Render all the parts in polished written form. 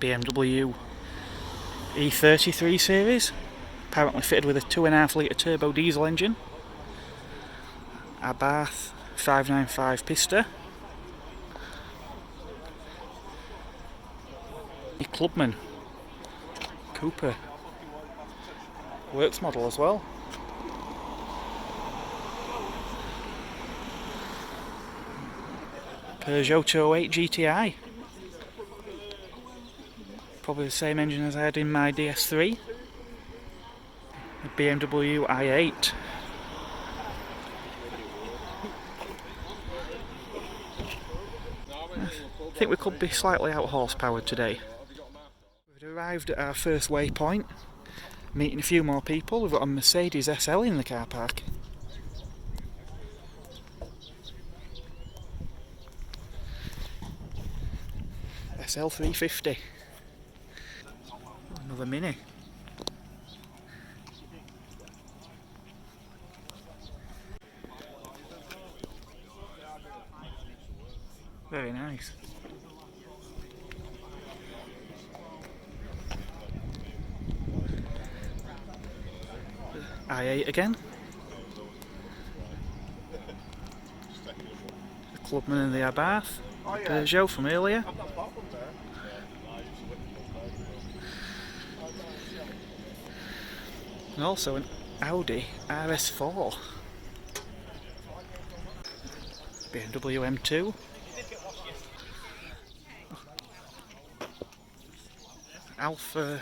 BMW E33 series, apparently fitted with a 2.5 litre turbo diesel engine, Abarth 595 pista, a Clubman Cooper works model as well. Peugeot 208 GTI, probably the same engine as I had in my DS3. A BMW i8. I think we could be slightly out horsepowered today. We've arrived at our first waypoint, meeting a few more people. We've got a Mercedes SL in the car park. SL 350. Another Mini. Very nice. i8 again. The Clubman and the Abarth. Peugeot from earlier. And also an Audi RS4. BMW M2. Alpha,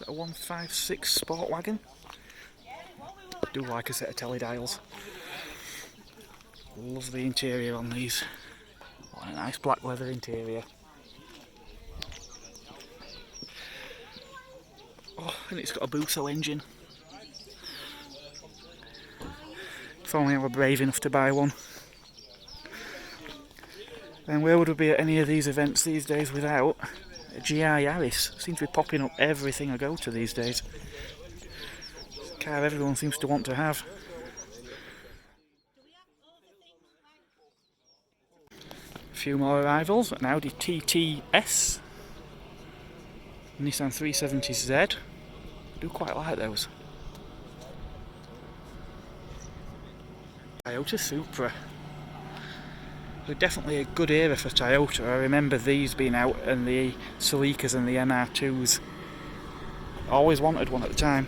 a 156 sport wagon. I do like a set of telly dials. Love the interior on these. What a nice black leather interior. Oh, and it's got a Busso engine. If only I were brave enough to buy one. Then where would we be at any of these events these days without a GI Yaris? Seems to be popping up everything I go to these days. It's a car everyone seems to want to have. A few more arrivals. An Audi TTS. Nissan 370Z. I do quite like those. Toyota Supra. They're definitely a good era for Toyota. I remember these being out, and the Celicas and the MR2s. Always wanted one at the time.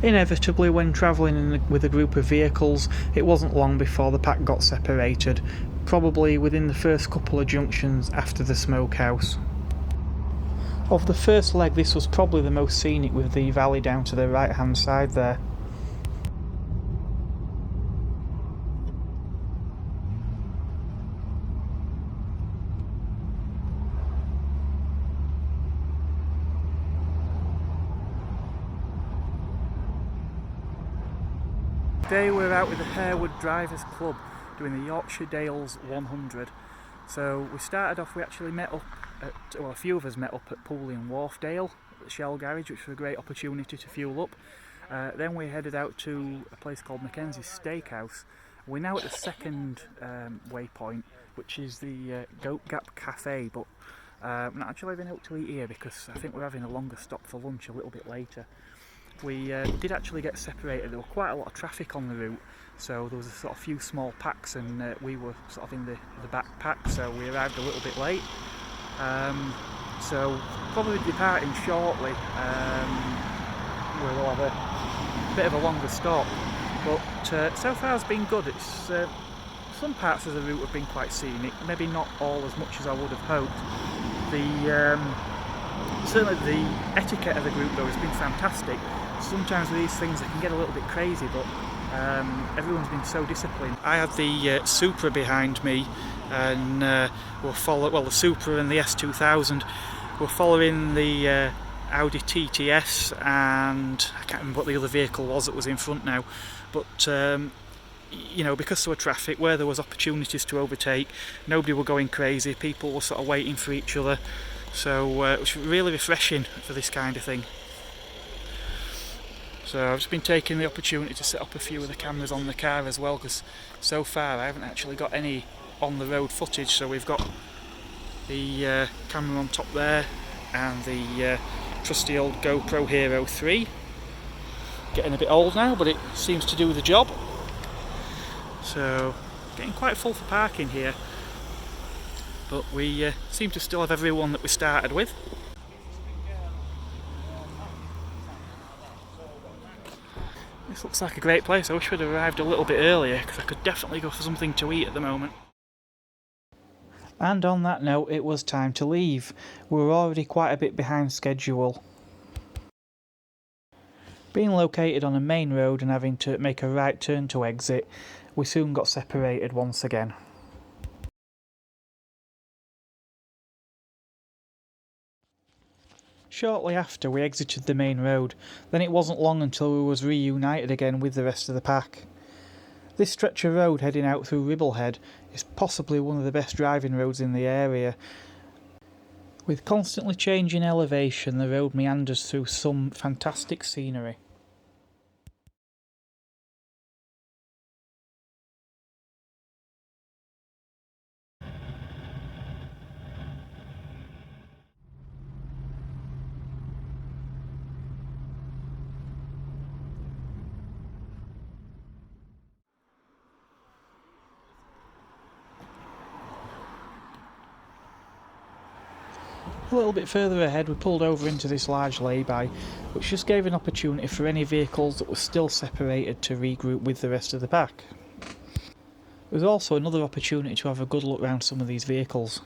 Inevitably, when travelling with a group of vehicles, it wasn't long before the pack got separated, probably within the first couple of junctions after the smokehouse. Of the first leg, this was probably the most scenic, with the valley down to the right hand side there. Today we're out with the Harewood Drivers Club doing the Yorkshire Dales 100. So we started off, we actually met up at, well, a few of us met up at Pooley and Wharfdale at the Shell Garage, which was a great opportunity to fuel up. Then we headed out to a place called Mackenzie's Steakhouse. We're now at the second waypoint, which is the Goat Gap Cafe, but I'm not actually having out to eat here because I think we're having a longer stop for lunch a little bit later. We did actually get separated. There was quite a lot of traffic on the route, so there was a sort of few small packs, and we were sort of in the back pack, so we arrived a little bit late. So probably departing shortly. We'll have a bit of a longer stop, but so far it's been good. It's some parts of the route have been quite scenic, maybe not all as much as I would have hoped. Certainly the etiquette of the group though has been fantastic. Sometimes with these things it can get a little bit crazy, but everyone's been so disciplined. I had the Supra behind me, and the Supra and the S2000 were following the Audi TTS, and I can't remember what the other vehicle was that was in front now, but you know, because there was traffic, where there was opportunities to overtake, nobody were going crazy, people were sort of waiting for each other, so it was really refreshing for this kind of thing. So I've just been taking the opportunity to set up a few of the cameras on the car as well, because so far I haven't actually got any on the road footage. So we've got the camera on top there and the trusty old GoPro Hero 3. Getting a bit old now, but it seems to do the job. So getting quite full for parking here, but we seem to still have everyone that we started with. This looks like a great place. I wish we'd arrived a little bit earlier, because I could definitely go for something to eat at the moment. And on that note, it was time to leave. We were already quite a bit behind schedule. Being located on a main road and having to make a right turn to exit, we soon got separated once again. Shortly after we exited the main road, then it wasn't long until we was reunited again with the rest of the pack. This stretch of road heading out through Ribblehead is possibly one of the best driving roads in the area. With constantly changing elevation, the road meanders through some fantastic scenery. A little bit further ahead we pulled over into this large lay-by, which just gave an opportunity for any vehicles that were still separated to regroup with the rest of the pack. There was also another opportunity to have a good look round some of these vehicles.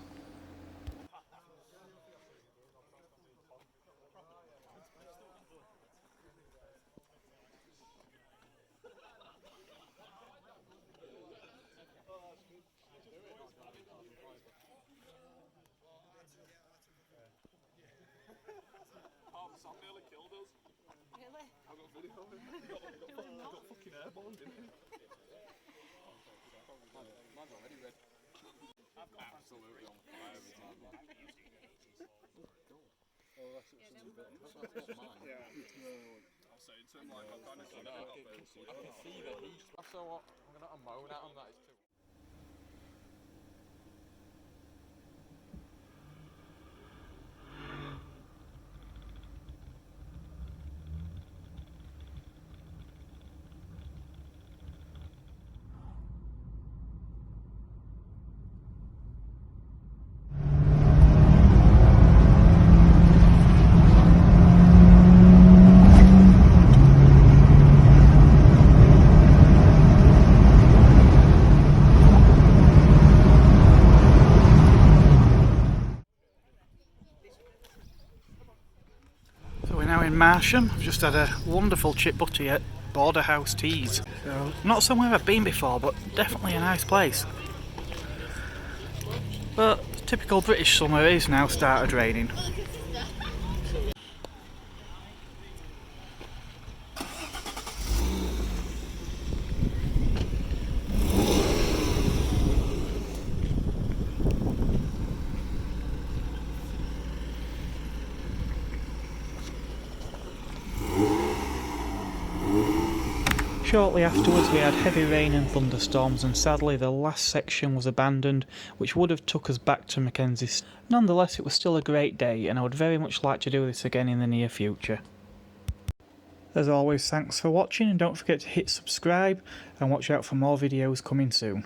Now in Marsham, I've just had a wonderful chip butty at Border House Teas. So, not somewhere I've been before, but definitely a nice place. But typical British summer is now started raining. Shortly afterwards we had heavy rain and thunderstorms, and sadly the last section was abandoned, which would have took us back to Mackenzie. Nonetheless, it was still a great day, and I would very much like to do this again in the near future. As always, thanks for watching, and don't forget to hit subscribe and watch out for more videos coming soon.